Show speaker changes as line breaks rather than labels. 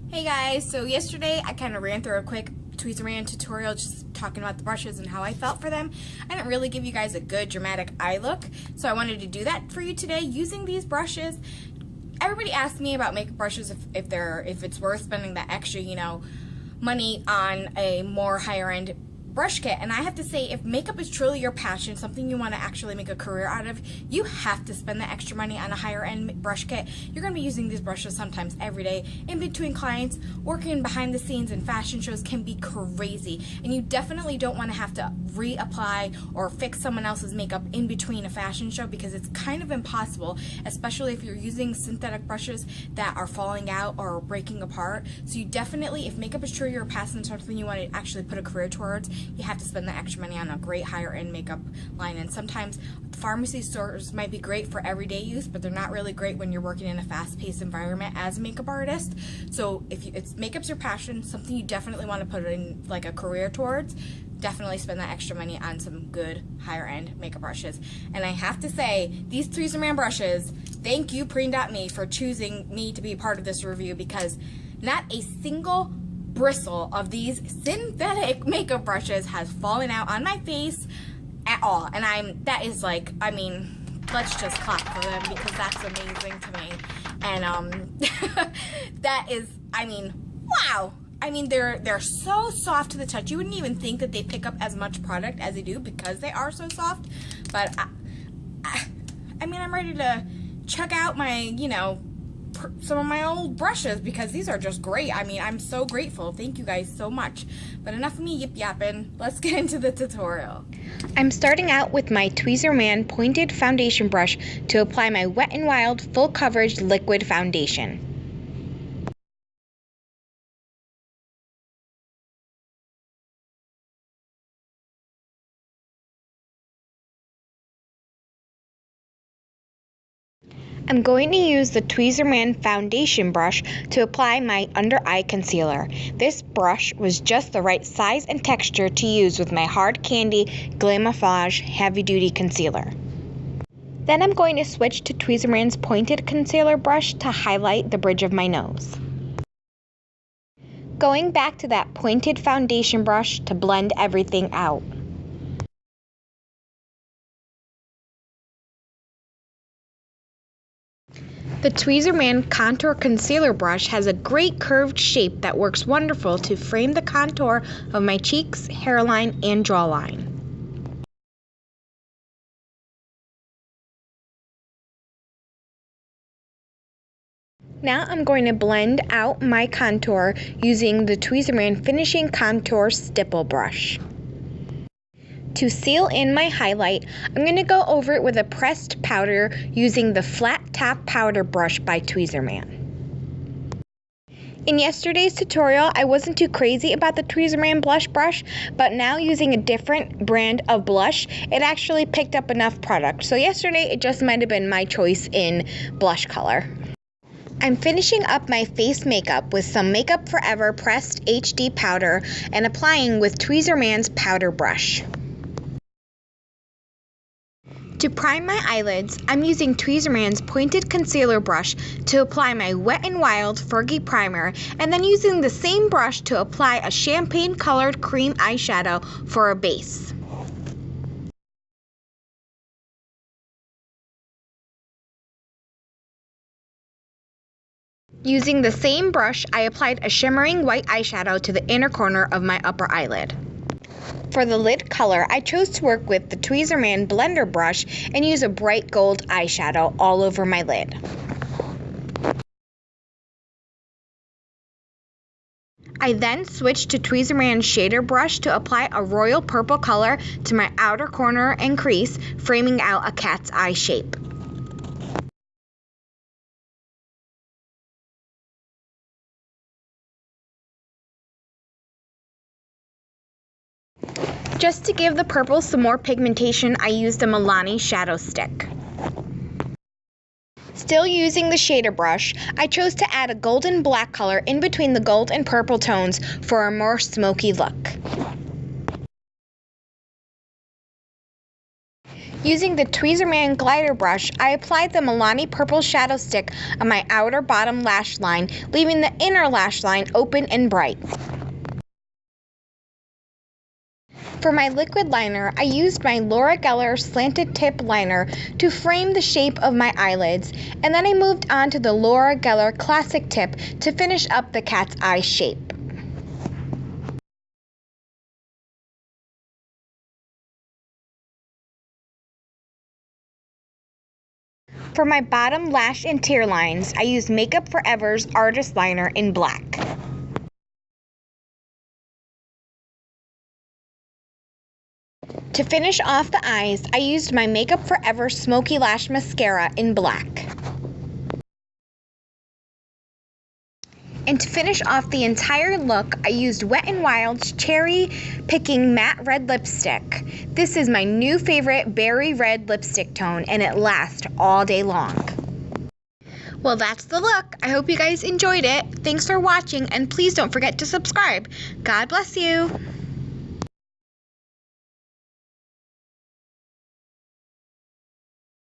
Hey guys, so yesterday I kind of ran through a quick Tweezerman tutorial just talking about the brushes and how I felt for them. I didn't really give you guys a good dramatic eye look, so I wanted to do that for you today using these brushes. Everybody asked me about makeup brushes if it's worth spending that extra, money on a more higher end brush kit, and I have to say, if makeup is truly your passion, something you want to actually make a career out of, you have to spend the extra money on a higher end brush kit. You're going to be using these brushes sometimes every day in between clients. Working behind the scenes in fashion shows can be crazy, and you definitely don't want to have to reapply or fix someone else's makeup in between a fashion show, because it's kind of impossible, especially if you're using synthetic brushes that are falling out or breaking apart. So you definitely, if makeup is truly your passion, something you want to actually put a career towards, you have to spend the extra money on a great higher end makeup line. And sometimes pharmacy stores might be great for everyday use, but they're not really great when you're working in a fast-paced environment as a makeup artist. So if makeup's your passion, something you definitely want to put in like a career towards, definitely spend that extra money on some good higher end makeup brushes. And I have to say, these Tweezerman brushes, thank you Preen.me for choosing me to be part of this review, because not a single bristle of these synthetic makeup brushes has fallen out on my face at all. And let's just clap for them, because that's amazing to me. And that is, wow. They're so soft to the touch. You wouldn't even think that they pick up as much product as they do because they are so soft. But I'm ready to check out my, some of my old brushes, because these are just great. I'm so grateful. Thank you guys so much. But enough of me yip-yapping. Let's get into the tutorial.
I'm starting out with my Tweezerman pointed foundation brush to apply my Wet n Wild full coverage liquid foundation. I'm going to use the Tweezerman foundation brush to apply my under eye concealer. This brush was just the right size and texture to use with my Hard Candy Glamofage Heavy Duty Concealer. Then I'm going to switch to Tweezerman's pointed concealer brush to highlight the bridge of my nose. Going back to that pointed foundation brush to blend everything out. The Tweezerman Contour Concealer Brush has a great curved shape that works wonderful to frame the contour of my cheeks, hairline, and jawline. Now I'm going to blend out my contour using the Tweezerman Finishing Contour Stipple Brush. To seal in my highlight, I'm going to go over it with a pressed powder using the Flat Top Powder Brush by Tweezerman. In yesterday's tutorial, I wasn't too crazy about the Tweezerman blush brush, but now using a different brand of blush, it actually picked up enough product. So yesterday, it just might have been my choice in blush color. I'm finishing up my face makeup with some Makeup Forever pressed HD powder and applying with Tweezerman's powder brush. To prime my eyelids, I'm using Tweezerman's pointed concealer brush to apply my Wet n Wild Fergie primer, and then using the same brush to apply a champagne colored cream eyeshadow for a base. Using the same brush, I applied a shimmering white eyeshadow to the inner corner of my upper eyelid. For the lid color, I chose to work with the Tweezerman blender brush and use a bright gold eyeshadow all over my lid. I then switched to Tweezerman shader brush to apply a royal purple color to my outer corner and crease, framing out a cat's eye shape. Just to give the purple some more pigmentation, I used a Milani shadow stick. Still using the shader brush, I chose to add a golden black color in between the gold and purple tones for a more smoky look. Using the Tweezerman glider brush, I applied the Milani purple shadow stick on my outer bottom lash line, leaving the inner lash line open and bright. For my liquid liner, I used my Laura Geller slanted tip liner to frame the shape of my eyelids, and then I moved on to the Laura Geller classic tip to finish up the cat's eye shape. For my bottom lash and tear lines, I used Makeup Forever's Artist Liner in black. To finish off the eyes, I used my Makeup Forever Smoky Lash Mascara in black. And to finish off the entire look, I used Wet n Wild's Cherry Picking Matte Red Lipstick. This is my new favorite berry red lipstick tone, and it lasts all day long. Well, that's the look. I hope you guys enjoyed it. Thanks for watching, and please don't forget to subscribe. God bless you.